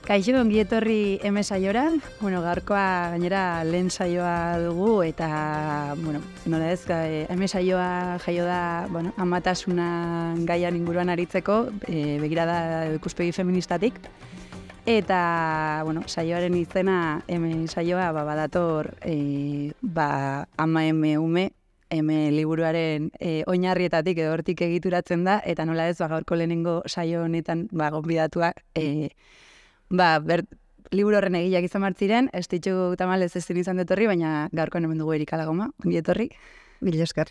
Kaixo, ongi etorri hemen saiora. Gaurkoa gainera lehen saioa dugu eta, nola ez, hemen saioa jaio da, amatasuna gaian inguruan aritzeko, begirada ikuspegi feministatik. Eta, saioaren izena, hemen saioa badator, ama ume, liburuaren oinarrietatik edo hortik egituratzen da, eta nola ez, gaurko lehenengo saio honetan, gonbidatuak, liburu horren egileak izan martziren, ez ditxu tamalez ez izan detorri, baina gaurkoan hemen dugu Erika Lagoma, ongi etorri. Mila esker.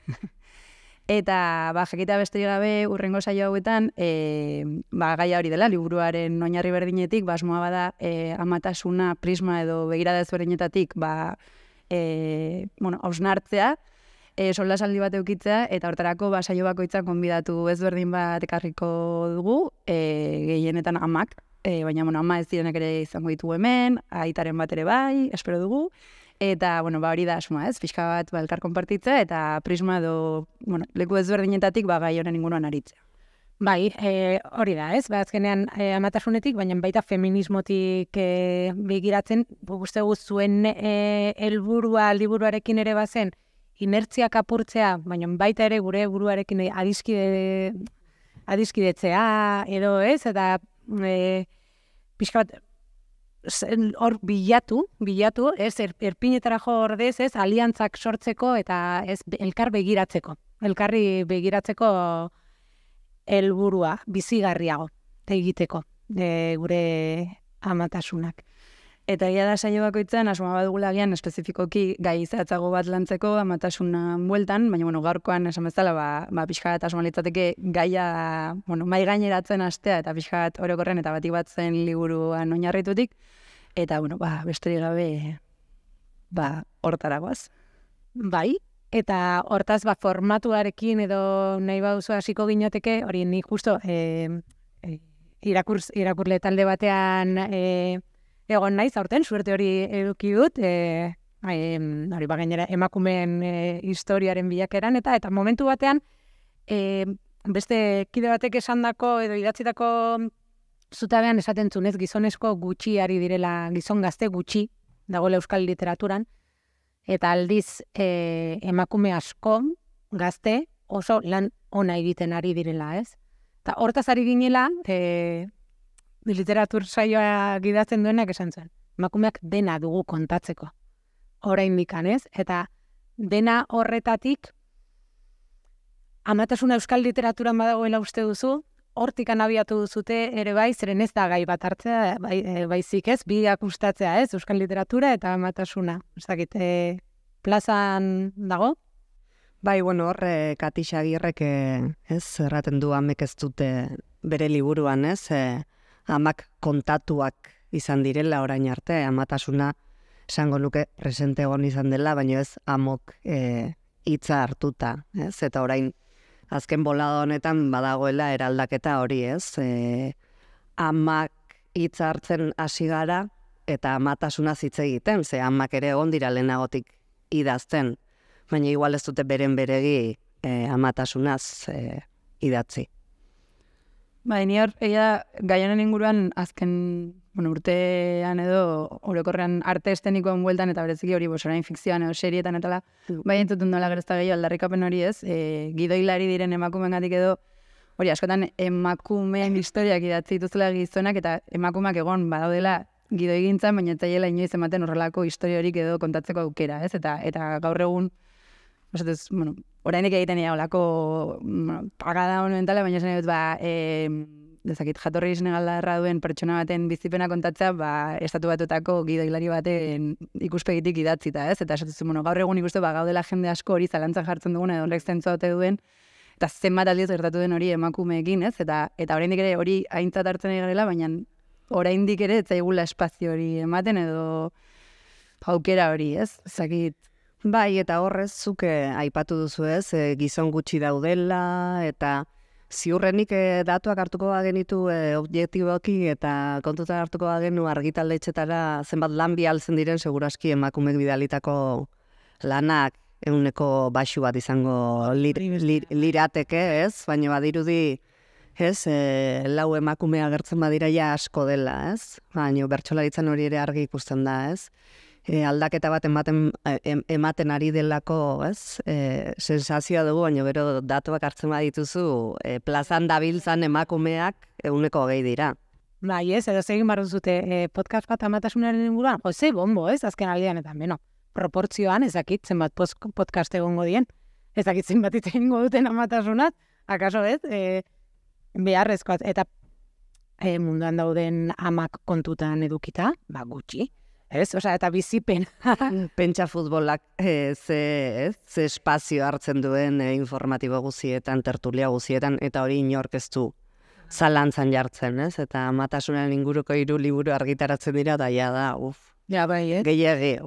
Eta, jakita besterik gabe urrengo saio hauetan, gaia hori dela, liburuaren oinarri berdinetik, asmoa bada amatasuna, prisma edo begirada ezberdinetatik, hausnartzea, solasaldi bat eukitzea, eta hortarako saio bakoitzak gonbidatu ezberdin bat ekarriko dugu, gehienetan amak, baina ama ez direnak ere izango ditugu hemen, aitaren bat ere bai, espero dugu, eta hori da asmoa, ez, pixka bat elkar konpartitzea, eta prisma edo leku ezberdinetatik gai honen inguruan aritzea. Bai, hori da, ez, azkenean amatasunetik, baina baita feminismotik begiratzen, uste zuen helburua liburuarekin ere bazen, inertziak apurtzea, baina baita ere gure buruarekin adiskidetzea, edo ez, eta pixka bat hor bilatu, ez, erpinetara jo ordez, ez, aliantzak sortzeko eta ez elkarri begiratzeko helburua bizigarriago egiteko gure amatasunak. Eta egia da saio bakoitzan, asmoa badugula agian espezifikoki gai zehatzago bat lantzeko amatasuna bueltan, baina gaurkoan esan bezala, pixka bat asmoa litzateke gaia mai gaineratzen hastea eta pixka bat orokorren eta batik bat zen liburuan oinarritutik, eta besterik gabe hortaragoaz. Bai, eta hortaz formatuarekin edo nahi baduzu hasiko ginateke, hori nik justo irakurle talde batean egon naiz, aurten, suerte hori eduki dut, hori gainera emakumeen historiaren bilakeran, eta momentu batean, beste kide batek esandako edo idatzitako zutabean esaten zunez gizonezko gutxi ari direla, gizon gazte gutxi, dagoela euskal literaturan, eta aldiz emakume asko gazte oso lan ona egiten ari direla, ez? Eta hortaz ari ginela, literatur saioa gidatzen duenak esan zuen. Emakumeak dena dugu kontatzeko. Oraindik, ez? Eta dena horretatik amatasuna euskal literaturan badagoela uste duzu, hortik abiatu duzute ere bai, zeren ez da gai bat hartzea, baizik ez, biak gustatzea, ez? Euskal literatura eta amatasuna. Ez dakit, plazan dago? Bai, hor, Katix Agirrek erraten du amek ez dute bere liburuan, ez? Amak kontatuak izan direla orain arte, amatasuna esango nuke presente egon izan dela, baina ez amok hitza hartuta, ez? Eta orain azken bolada honetan badagoela eraldaketa hori, ez? Amak hitza hartzen hasi gara eta amatasuna hitz egiten, ze amak ere egon dira lehenagotik idazten, baina igual ez dute beren beregi amatasunaz idatzi. Ni hor, gai honen inguruan azken urtean edo orokorrean arte eszenikoen bueltan eta bereziki hori orain fikzioan edo serietan eta entzutun dola gerozta gehiago aldarrikapen hori ez, gidoilari diren emakumeengatik edo hori askotan emakumeen historiak idatzi dituzela gizonak eta emakumeak egon badaudela gidoigintzan, baina etzaiela inoiz ematen horrelako historiorik edo kontatzeko aukera, ez? Eta gaur egun orainek egiten olako pagada monumentala, baina esan dut, jatorri senegaldarra duen pertsona baten bizipena kontatzea, estatu batutako gidoilari baten ikuspegitik idatzita, ez? Eta esatuzu, gaur egun ikustu gaudela jende asko hori zalantzan jartzen dugun, edo horrek zentzua ote duen, eta zenbat aldiz gertatu den hori emakumeekin, ez? Eta oraindik ere hori aintzat hartzen ari garela, baina oraindik ere ez zaigula espazio hori ematen edo aukera hori, ez? Zakit. Bai, eta horrez, zuke aipatu duzu ez, gizon gutxi daudela, eta ziurrenik datuak hartuko bagenitu objektiboki eta kontutan hartuko bagenu argitaletxetara zenbat lan bialtzen diren, seguraski emakumek bidalitako lanak ehuneko baxu bat izango lirateke, ez? Baina badirudi Ez, lau emakume agertzen badira ja asko dela, ez? Baina bertsolaritzan hori ere argi ikusten da, ez? Aldaketa bat ematen ari delako, ez? Sensazioa dugu, baina gero datuak hartzen badituzu, plazan dabiltzan emakumeak 120 dira. Bai, ez, edo zegin barru zute podcast bat amatasunaren inguruan, ze bombo, ez, azken aldean, eta beno, proportzioan ezakit zenbat podcast egongo dien, ezakit zenbat egingo duten amatasunat, akaso ez, beharrezkoa, eta munduan dauden amak kontutan edukita, gutxi, ez? Osea, eta bizipen. Pentsa futbolak ze espazio hartzen duen informatibo guzietan, tertulia guzietan, eta hori inork ez du zalantzan jartzen, ez? Eta amatasunaren inguruko 3 liburu argitaratzen dira, da ja da, Ja, bai, gehiagi,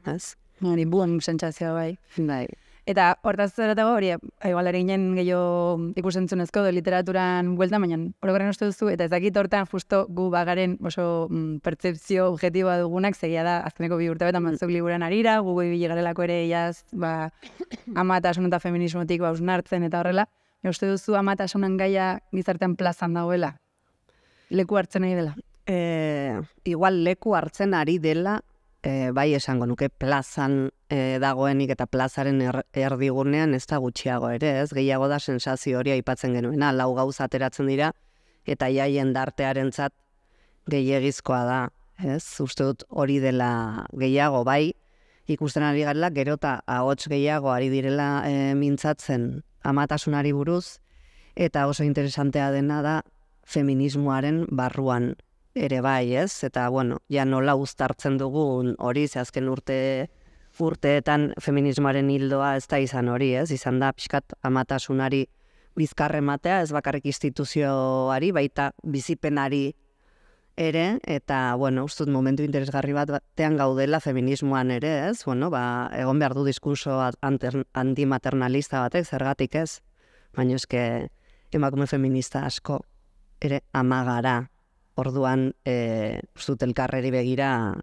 ez? Hori, buen sentsazioa, bai. Bai. Eta hortaz zeratago hori, igual ere ginen gehiago ikusentzunezko literaturan bueltan, baina orokorren uste duzu, eta ezakit hortan justo gu bagaren oso pertzepzio objektiboa dugunak, segia da azkeneko 2 urte betan batzuk liburan arira, gu garelako ere jaz, amatasun eta feminismotik hausnartzen eta horrela, uste duzu amatasunan gaia gizartean plazan dagoela? Leku hartzen ari dela? Igual leku hartzen ari dela, bai esango nuke plazan dagoenik eta plazaren erdigunean ez da gutxiago ere, ez? Gehiago da sensazio hori aipatzen genuena, 4 gauza ateratzen dira eta jaien dartearentzat gehiegizkoa da, ez? Uste dut hori dela gehiago, bai, ikusten ari garela, gero eta ahots gehiago ari direla mintzatzen amatasunari buruz, eta oso interesantea dena da feminismoaren barruan ere bai, ez? Eta, bueno, ja nola uztartzen dugun hori, ze azken urteetan feminismoaren hildoa ez da izan hori, ez? Izan da pixkat amatasunari bizkarre ematea, ez bakarrik instituzioari, baita bizipenari ere, eta, bueno, ustut momentu interesgarri batean gaudela feminismoan ere, ez? Bueno, egon behar du diskurso antimaternalista batek, zergatik ez? Baina eske emakume feminista asko ere amagara. Orduan, ustut elkarreri begira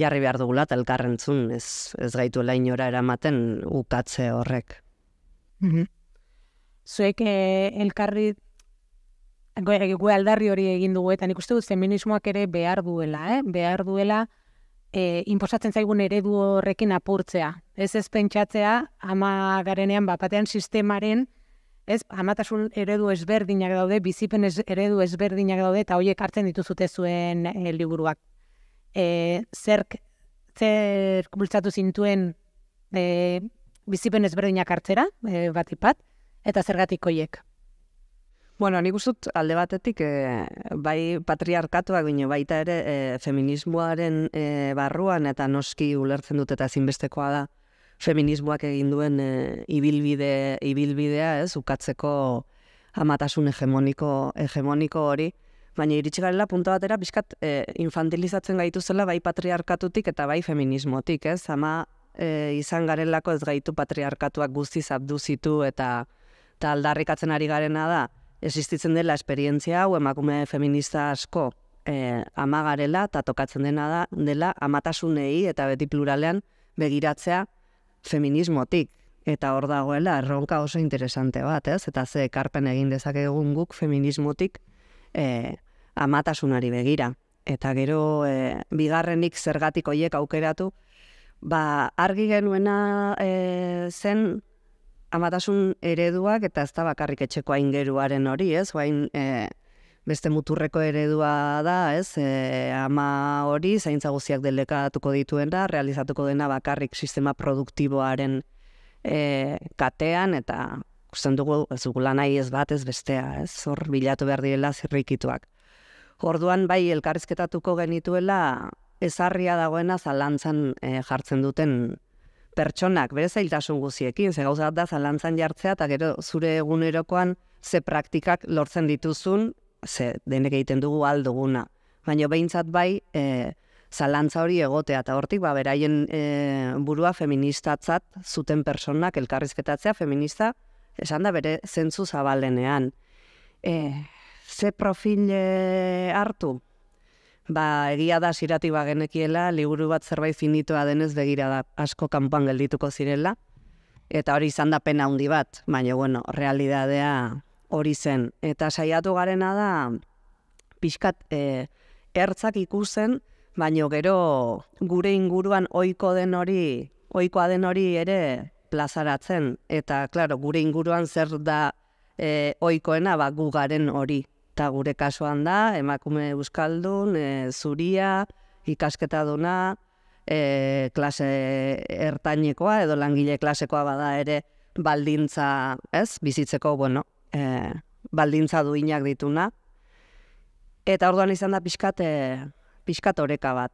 jarri behar dugula eta elkarrentzun, ez gaituela inora eramaten ukatze horrek. Zuek elkarri gue aldarri hori egin dugu, eta nik uste dut feminismoak ere behar duela, behar duela inposatzen zaigun eredu horrekin apurtzea. Ez pentsatzea, ama garenean batean sistemaren, ez, amatasun eredu ezberdinak daude, bizipen eredu ezberdinak daude, eta horiek hartzen dituzute zuen liburuak. Zer bultzatu zintuen bizipen ezberdinak hartzera, batipat, eta zergatik horiek? Bueno, nik uste alde batetik, bai patriarkatuak, baita ere feminismoaren barruan, eta noski ulertzen dut eta ezinbestekoa da, feminismoak egin duen ibilbidea, ez, ukatzeko amatasun hegemoniko hori, baina iritsi garela puntu batera pixkat infantilizatzen gaituzela bai patriarkatutik eta bai feminismotik, ez, ama izan garelako ez gaitu patriarkatuak guztiz abduzitu eta aldarrikatzen ari garena da, existitzen dela esperientzia hau emakume feminista asko ama garela eta tokatzen dela amatasunei eta beti pluralean begiratzea feminismotik, eta hor dagoela erronka oso interesante bat, ez? Eta ze ekarpen egin dezakegun guk feminismotik amatasunari begira. Eta gero bigarrenik zergatik hoiek aukeratu, argi genuena zen amatasun ereduak, eta ez da bakarrik etxeko aingeruaren hori, ez? Oain beste muturreko eredua da, ez? Ama hori, zaintza guztiak delegatuko dituena, realizatuko dena bakarrik sistema produktiboaren katean, eta ikusten dugu ez dugula nahi ez bat ez bestea, ez? Hor bilatu behar direla zirrikituak. Orduan bai elkarrizketatuko genituela ezarria dagoena zalantzan jartzen duten pertsonak, bere zailtasun guziekin, ze gauza da zalantzan jartzea, eta gero zure egunerokoan ze praktikak lortzen dituzun, ze denek egiten dugu alduguna. Baina behintzat bai, zalantza hori egotea, eta hortik beraien burua feministatzat zuten personak elkarrizketatzea feminista, esan da bere zentzu zabalenean. Ze profil hartu? Egia da sirati bagenekiela, liburu bat zerbait finitoa denez begira da asko kanpoan geldituko zirela, eta hori izan da pena handi bat, baina bueno, realidadea hori zen. Eta saiatu garena da, pixkat ertzak ikusten, baino gero gure inguruan ohikoa den hori ere plazaratzen. Eta, klaro, gure inguruan zer da ohikoena, gu garen hori. Eta gure kasuan da, emakume euskaldun, zuria, ikasketa duna, klase ertainekoa edo langile klasekoa bada ere baldintza, bizitzeko, baldintza duinak dituna. Eta orduan izan da pixkat oreka bat,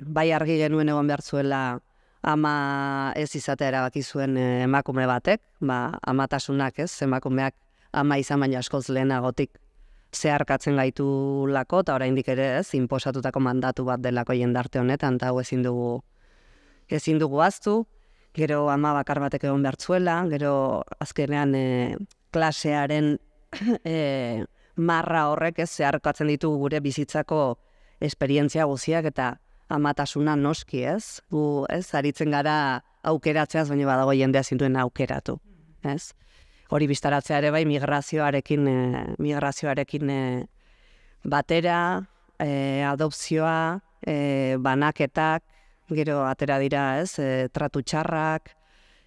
bai argi genuen egon behar zuela ama ez izatea erabaki zuen emakume batek, amatasunak emakumeak ama izan baina askoz lehenagotik zeharkatzen gaitulako, eta oraindik ere inposatutako mandatu bat delako jendarte honetan, eta hau ezin dugu ahaztu, gero ama bakar batek egon behar zuela, gero azkenean klasearen marra horrek zeharkatzen ditugu gure bizitzako esperientzia guztiak eta amatasuna noski, gu aritzen gara aukeratzeaz, baina badago jendea zintuen aukeratu, Hori biztaratzea ere bai migrazioarekin batera, adopzioa, banaketak, gero atera dira, tratu txarrak,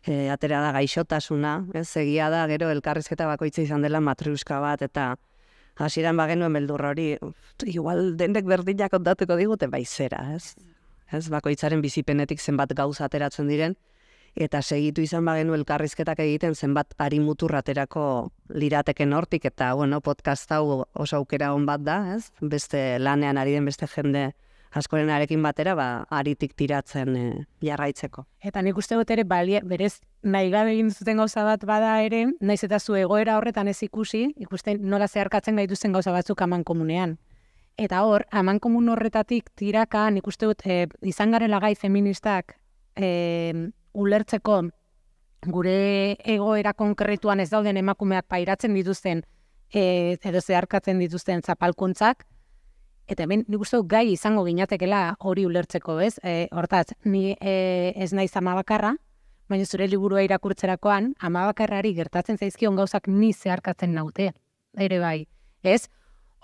atera da gaixotasuna, egia da, gero elkarrizketa bakoitza izan dela matriuska bat, eta hasieran bagenuen beldur hori, igual denek berdinak kontatuko digute baizera, bakoitzaren bizipenetik zenbat gauza ateratzen diren, eta segitu izan bagenu elkarrizketak egiten zenbat ari muturraterako lirateken hortik, eta podcast hau oso aukera hon bat da, beste lanean ari den beste jende askorenarekin batera, aritik tiratzen jarraitzeko. Eta nik uste dut ere berez nahi gabe egin zuten gauza bat bada ere, naiz eta zu egoera horretan ez ikusten nola zeharkatzen gaituzten gauza batzuk amankomunean. Eta hor, amankomun horretatik tiraka, nik uste dut izan garela gai feministak ulertzeko gure egoera konkretuan ez dauden emakumeak pairatzen dituzten edo zeharkatzen dituzten zapalkuntzak, eta hemen nik uste dut gai izango ginatekela hori ulertzeko, hortaz, ni ez naiz ama bakarra, baina zure liburua irakurtzerakoan, ama bakarrari gertatzen zaizkion gauzak ni zeharkatzen naute, ere bai,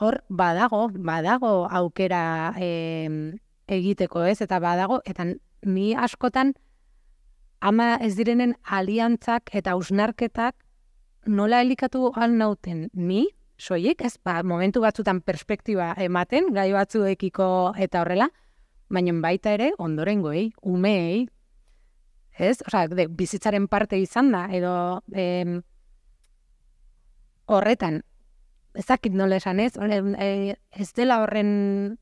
hor badago aukera egiteko, eta badago, eta ni askotan ama ez direnen aliantzak eta hausnarketak nola elikatu al nauten ni, soilik, momentu batzutan perspektiba ematen, gai batzuekiko eta horrela, baina baita ere ondorengoei, umeei, bizitzaren parte izan da, edo horretan, ezakit nola esan ez dela horren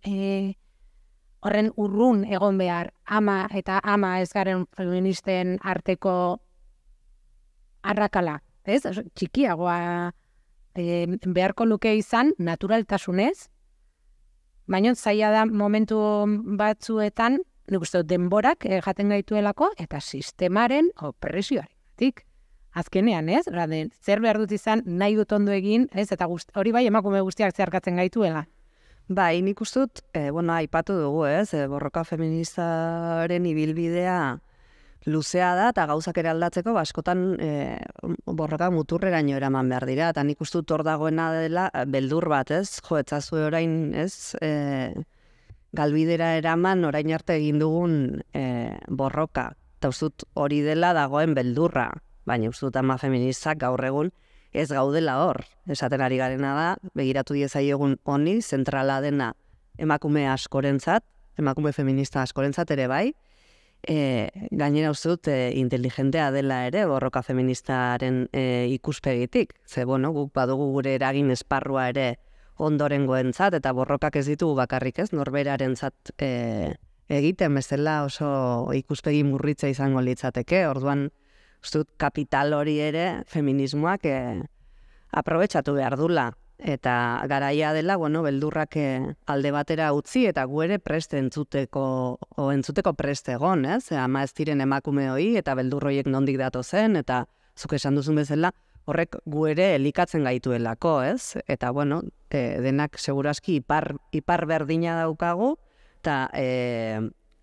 urrun egon behar ama eta ama ez garen feministen arteko arrakala, txikiagoa beharko luke izan naturaltasunez, baina zaila da momentu batzuetan, nik uste denborak jaten gaituelako, eta sistemaren opresioaretik. Azkenean, zer behar dut izan, nahi dut ondo egin, eta hori bai emakume guztiak zeharkatzen gaituela. Bai, nik uste dut, aipatu dugu, borroka feministaren ibilbidea luzea da, eta gauzak ere aldatzeko, askotan borroka muturreraino eraman behar dira, eta nik uste dut hor dagoena dela beldur bat, etzazu orain, galbidera eraman orain arte egin dugun borroka, eta uste dut hori dela dagoen beldurra, baina uste dut ama feministak gaur egun ez gaudela hor. Esaten ari garena da, begiratu diezaiegun honi, zentrala dena emakume askorentzat, emakume feminista askorentzat ere bai, gainera uste dut inteligentea dela ere borroka feministaren ikuspegitik. Ze, guk badugu gure eragin esparrua ere ondorengoentzat, eta borrokak ez ditugu bakarrik norberarentzat egiten bezala oso ikuspegi murritza izango litzateke, orduan uste dut kapital hori ere feminismoak aprobetxatu behar dula. Eta garaia dela, beldurrak alde batera utzi eta gu ere preste entzuteko preste egon, ama ez diren emakume hori eta beldur horiek nondik dato zen, eta zuk esan duzun bezala, horrek gu ere elikatzen gaituelako, Eta, denak seguraski ipar berdina daukagu, eta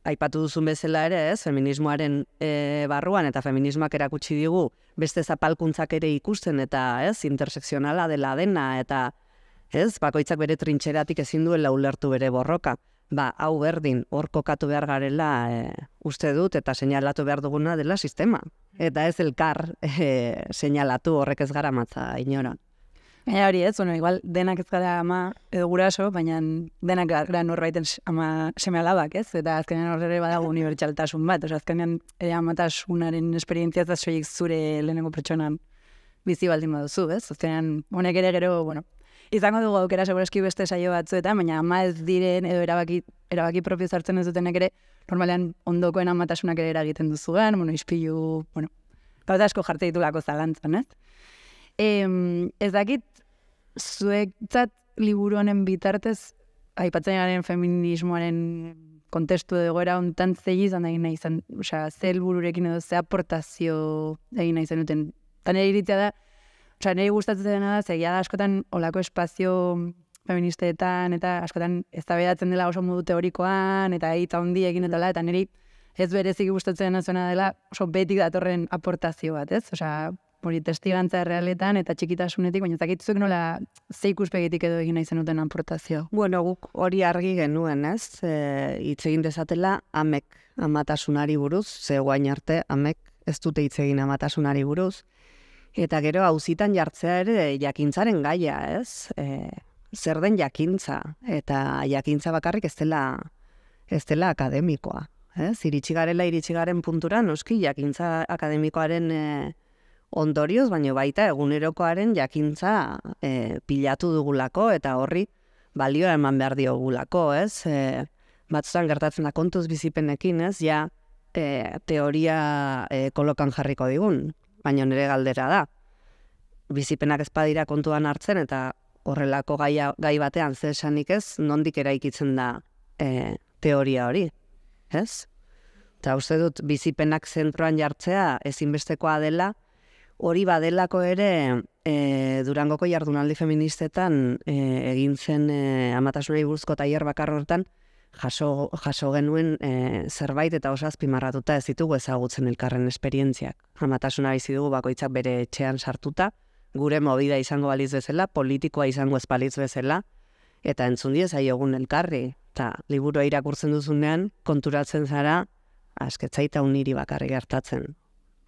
aipatu duzun bezala ere, ez, feminismoaren barruan eta feminismoak erakutsi digu beste zapalkuntzak ere ikusten eta, ez, intersekzionala dena eta, ez, bakoitzak bere trintxeratik ezin duela ulertu bere borroka. Hau berdin, hor kokatu behar garela uste dut eta seinalatu behar duguna dela sistema. Eta ez elkar seinalatu horrek ez gara matza inora. Baina hori ez, igual denak ez gara ama edo guraso, baina denak gara norbaiten ama seme alabak, ez? Eta azkenean horre badago unibertsaltasun bat, azkenean amatasunaren esperientzia ez da soilik zure lehenengo pertsonan bizi baldin baduzu, ez? Azkenean honek ere gero, izango dugu aukera segurazki beste saio batzuetan, baina ama ez diren edo erabaki propio zartzen ez dutenek ere, normalean ondokoen amatasunak ere eragiten duzuan, ispilu, gauza asko jarte ditulako zalantzan, ez? Ez dakit, zuetzat liburu honen bitartez, aipatzen garen feminismoaren kontestu egoera hontan zei izan egin nahi izan, ze helbururekin edo ze aportazio egin nahi zen duten. Eta nire iritzia da, nire gustatzen dena da, zegia da askotan olako espazio feministeetan, eta askotan eztabaidatzen dela oso modu teorikoan, eta hitza handiekin eta niri ez berezik gustatzen dena zuena dela oso betik datorren aportazio bat, ez? Hori testigantza realetan eta txikitasunetik, baina zakitzuek nola ze ikuspegitik edo egin nahi zenuten aportazio. Guk hori argi genuen, ez? Hitz egin dezatela amek amatasunari buruz, ze guain arte amek ez dute hitz egin amatasunari buruz. Eta gero auzitan jartzea ere jakintzaren gaia, ez? Zer den jakintza, eta jakintza bakarrik ez dela akademikoa. Iritsi garen puntura, noski jakintza akademikoaren ondorioz, baina baita egunerokoaren jakintza pilatu dugulako eta horri balioa eman behar diogulako, ez? Batzutan gertatzen da kontuz bizipenekin, ez? Teoria kolokan jarriko digun, baina nire galdera da. Bizipenak ez badira kontuan hartzen eta horrelako gai batean ze esanik ez, nondik eraikitzen da teoria hori, ez? Eta uste dut bizipenak zentroan jartzea ezinbestekoa dela, hori badelako ere Durangoko jardunaldi feministetan egin zen amatasunari buruzko tailer bakar horretan jaso genuen zerbait eta oso azpimarratuta ez ditugu ezagutzen elkarren esperientziak. Amatasuna bizi dugu bakoitzak bere etxean sartuta, gure movida izango baliz bezala, politikoa izango ez balitz bezala, eta entzun diez aiogun elkarri. Eta liburua irakurtzen duzunean, konturatzen zara, asketzaita uniri bakarri gertatzen.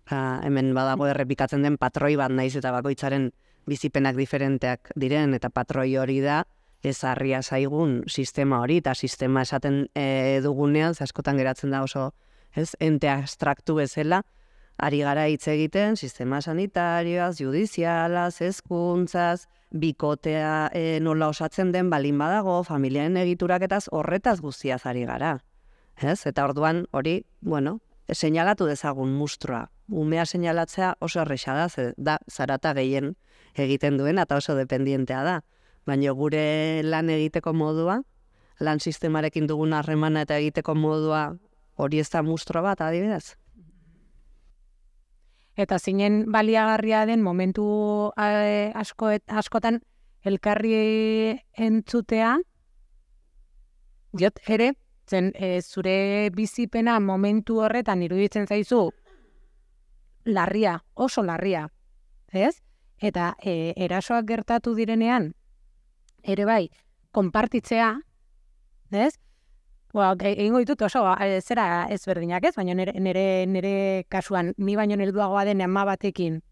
Hemen badago errepikatzen den patroi bat naiz eta bakoitzaren bizipenak diferenteak diren, eta patroi hori da, ezarria zaigun sistema hori, eta sistema esaten dugunean, askotan geratzen da oso ente abstraktu bezala, ari gara hitz egiten, sistema sanitarioaz, judizialaz, hezkuntzaz, bikotea nola osatzen den balin badago, familiaren egituraketaz horretaz guztiaz ari gara. Eta orduan hori, seinalatu dezagun mustrua. Umea seinalatzea oso erresa da, zarata gehien egiten duen eta oso dependientea da. Baina gure lan egiteko modua, lan sistemarekin dugun harremana eta egiteko modua hori ez da mustro bat, adibidez. Eta zinen baliagarria den momentu askotan elkarri entzutea, diot ere, zen zure bizipena momentu horretan iruditzen zaizu larria, oso larria, ez? Eta erasoak gertatu direnean, ere bai, konpartitzea, ez? Egingo ditut oso, zera ezberdinak ez, baina nire kasuan, ni baino helduagoa den ama batekin,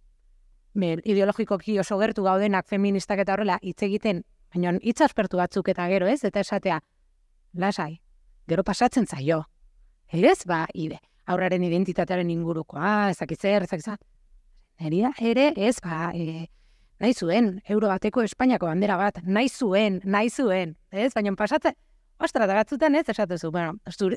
ideologikoki oso gertu gaudenak feministak eta horrela hitz egiten, baina hitz aspertu batzuk eta gero ez, eta esatea, lasai, gero pasatzen zaio. Ez, aurraren identitatearen ingurukoa, ezakitzer. Neria ere, ez, nahi zuen, euro bateko Espainiako bandera bat, nahi zuen, ez, baina pasatzen, ostra, da batzutan ez, esatuzu,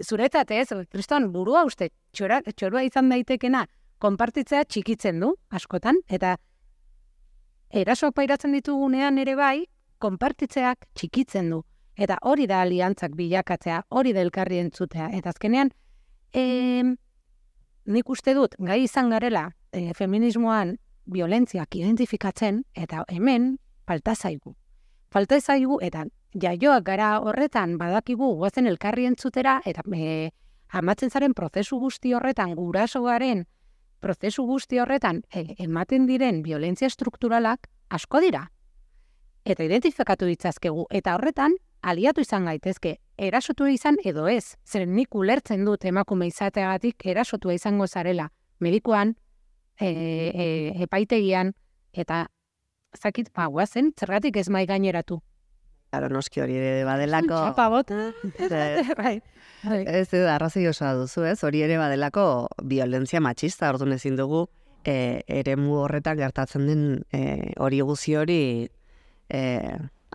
zuretzat ez, kriston burua uste, txorua izan daitekena, konpartitzea txikitzen du, askotan, eta erasoak pairatzen ditugunean ere bai, konpartitzeak txikitzen du. Eta hori da aliantzak bilakatzea, hori da elkarri entzutea. Eta azkenean, nik uste dut, gai izan garela, feminismoan violentziak identifikatzen, eta hemen falta zaigu. Falta zaigu, eta jaioak gara horretan badakigu guazen elkarri entzutera, eta amatzen zaren prozesu guzti horretan, gurasoaren prozesu guzti horretan ematen diren violentzia strukturalak asko dira. Eta identifikatu ditzazkegu, eta horretan aliatu izan gaitezke, erasotu izan edo ez, zeren nik ulertzen dut emakume izateagatik erasotua izango zarela, medikuan, epaitegian, eta zakit, guazen, zergatik ez mai gaineratu. Claro, noski hori ere badelako... Txapabot. Ez arrazoi osoa duzu, ez? Hori ere badelako violentzia matxista, orduan ezin dugu eremu horretan gertatzen den hori guzi hori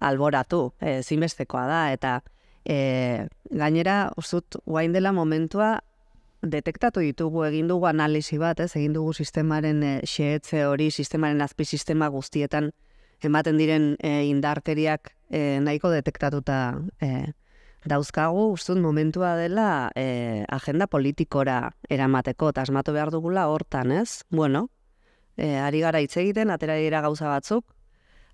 alboratu, zinbestekoa da, eta gainera, uzut, guain dela momentua, detektatu ditugu, egin dugu analisi bat, egin dugu sistemaren xehetze hori, sistemaren azpisistema guztietan ematen diren indarkeriak nahiko detektatuta dauzkagu, ustut momentua dela agenda politikora eramateko, eta asmatu behar dugula hortan, ez? Bueno, ari gara hitz egiten, atera dira gauza batzuk,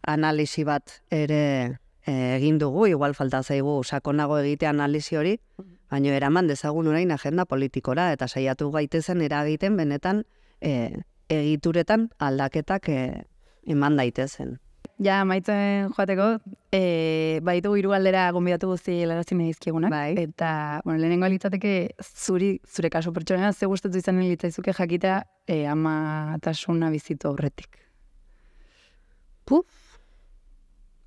analisi bat ere egin dugu, igual falta zaigu sakonago egite analisi hori, baina eraman dezagun orain agenda politikora, eta saiatu gaitezen eragiten benetan egituretan aldaketak eman daitezen. Ja, maitzen joateko, baitu hiru galdera gonbidatu guzti lagatzen dizkigunak. Bai. Eta, bueno, lehenengo litzateke zure kasu pertsonena, ze gustatu izanen litzaizuke jakitea amatasuna bizitu aurretik. Puf!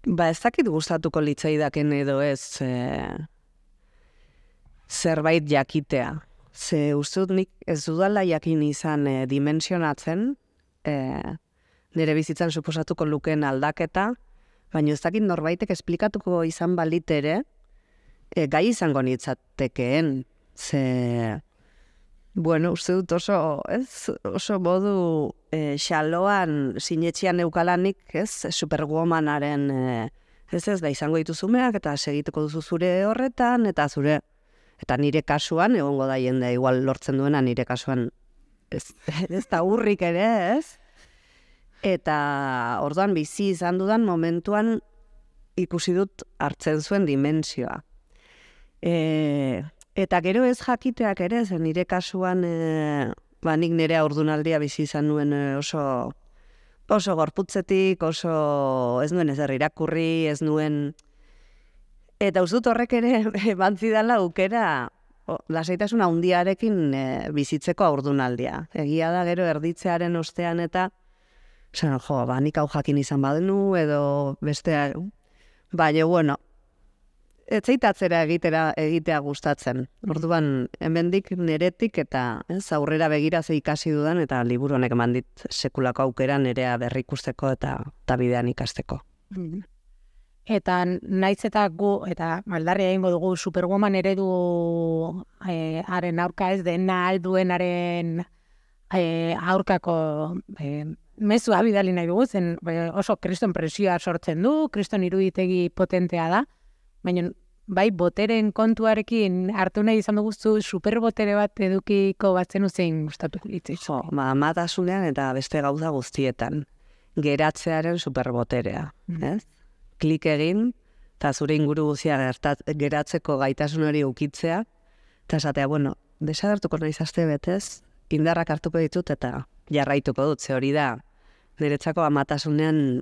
Ba, ez dakit gustatuko litzaidaken edo ez zerbait jakitea. Ze ustut nik ez dudala jakin izan dimensionatzen, nire bizitzan suposatuko lukeen aldaketa, baina ez dakit norbaitek esplikatuko izan balit ere, gai izango nitzatekeen. Ze, bueno, uste dut oso modu xaloan sinetxian eukalanik, superwomanaren, ez da izango dituzumeak, eta segituko duzu zure horretan, eta nire kasuan, egongo da jende, igual lortzen duena nire kasuan, ez da urrik ere, ez? Eta orduan bizi izan dudan momentuan ikusi dut hartzen zuen dimensioa. Eta gero ez jakiteak ere, zen nire kasuan, nik nire haurdunaldia bizi izan nuen oso gorputzetik, ez nuen ezer irakurri, ez nuen... Eta uzut horrek ere bantzidala aukera lasaitasuna handiarekin bizitzeko haurdunaldia. Egia da gero erditzearen ostean eta nik hau jakin izan badenu, edo bestea, baina, bueno, ez zaitatzera egitea gustatzen. Orduan, hemendik neretik eta aurrera begira ze ikasi dudan, eta liburu honek eman dit sekulako aukera nerea berrikusteko eta bidean ikasteko. Eta naiz eta gu, eta aldarri egingo dugu, Superwoman eredu haren aurka ez dena alduenaren aurkako mezua bidali nahi dugu, zen oso kriston presioa sortzen du, kriston iruditegi potentea da, baina bai boteren kontuarekin hartu nahi izan dugu zu superbotere bat edukiko batzen zein gustatuko litzaizu. Amatasunean eta beste gauza guztietan, geratzearen superboterea, ez? Klik egin, eta zure inguru guztia geratzeko gaitasun hori ukitzea, eta esatea, bueno, desagertuko nahi zazte betez, indarrak hartuko ditut eta jarraituko dut, ze hori da, niretzako amatasunean,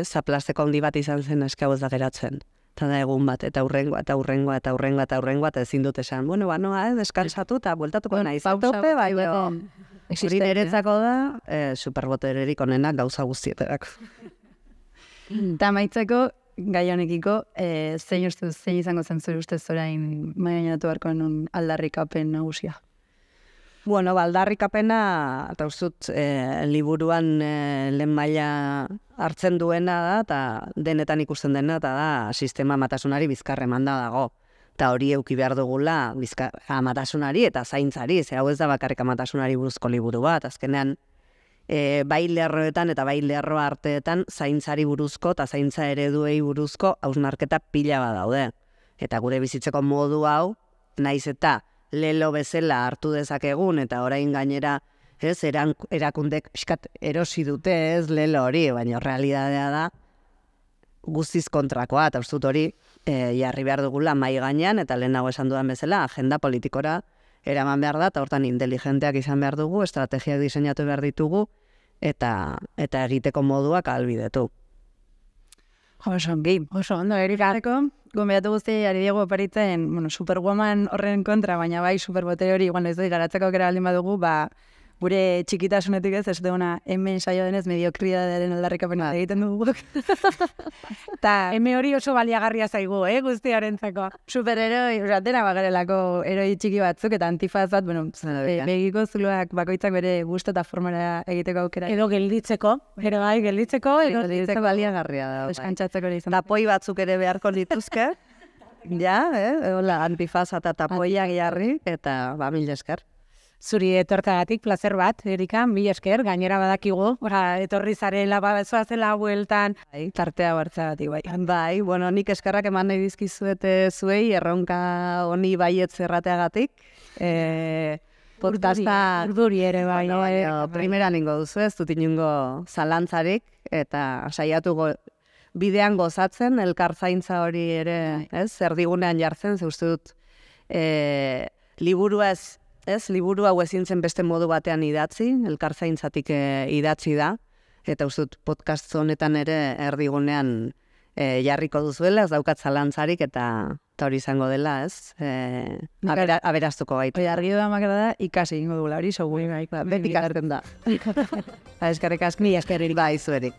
zaplasteko handi bat izan zen eskau ez da geratzen. Eta da egun bat, eta hurrengoa, eta ezin dut esan, bueno, noa, deskansatu eta bueltatuko nahi zatope, bai, hori niretzako da, superbotererik onenak gauza guztieterak. Eta maitzeko, gai honekiko, zein izango zen zure ustez orain mainainatu beharko aldarrikapen nagusia? Bueno, aldarrikapena, eta ustut, liburuan lehen maila hartzen duena da, eta denetan ikusten dena, eta da, sistema amatasunari bizkarre manda dago. Eta hori euki behar dugula amatasunari eta zaintzari, ze hau ez da bakarrik amatasunari buruzko liburu bat, azkenean, bai lerroetan eta bai lerro arteetan zaintzari buruzko eta zaintza ereduei buruzko hausnarketa pila bat daude. Eta gure bizitzeko modu hau, naiz eta lelo bezala hartu dezakegun, eta orain gainera erakundek erosi dute lelo hori, baina realitatea da guztiz kontrakoa, eta ustut hori jarri behar dugula mai gainean, eta lehenago esan dudan bezala, agenda politikora eraman behar da, eta hortan inteligenteak izan behar dugu, estrategiak diseinatu behar ditugu, eta egiteko moduak ahalbidetu. Oso ondo, Erikako, gombiatu guzti ari diego oparitzen, Superwoman horren kontra, baina bai superbotere hori, ez dut garatzeko aukera baldin badugu, gure txikitasunetik ez duguna hemen saio denez mediokridadearen aldarrikapena egiten dugu. Ta hori oso baliagarria zaigu, guztiarentzako. Superheroi, dena bagarelako heroi txiki batzuk, eta antifaz bat, begiko zuloak bakoitzak bere gusto eta formara egiteko aukera. Edo gelditzeko, gelditzeko, baliagarria da. Eskantzatzeko hori izan. Tapoi batzuk ere beharko dituzke, hola, antifaza eta tapoiak jarri, eta mil esker. Zuri etortagatik, placer bat, Erika, mil esker, gainera badakigu, etorri zarela, zoazela bueltan. Tartea hartzagatik, bai. Bai, nik eskerrak eman nahi dizkizuete zuei, erronka honi baietz errateagatik. Urduri ere, bai. Primera ningo duzu ez, dut inungo zalantzarik, eta saiatuko bidean gozatzen, elkartzaintza hori ere, erdigunean jartzen, ze uste dut, liburu hau ezin zen beste modu batean idatzi, elkartzaintzatik idatzi da, eta uste dut podcast honetan ere erdigunean jarriko duzuela, ez daukat zalantzarik, eta hori izango dela, aberaztuko gaitu. Hori argi da da, ikasi ingo dugula, hori sogu. Beti ikasten da. Eskerrik asko. Bai, zuerik.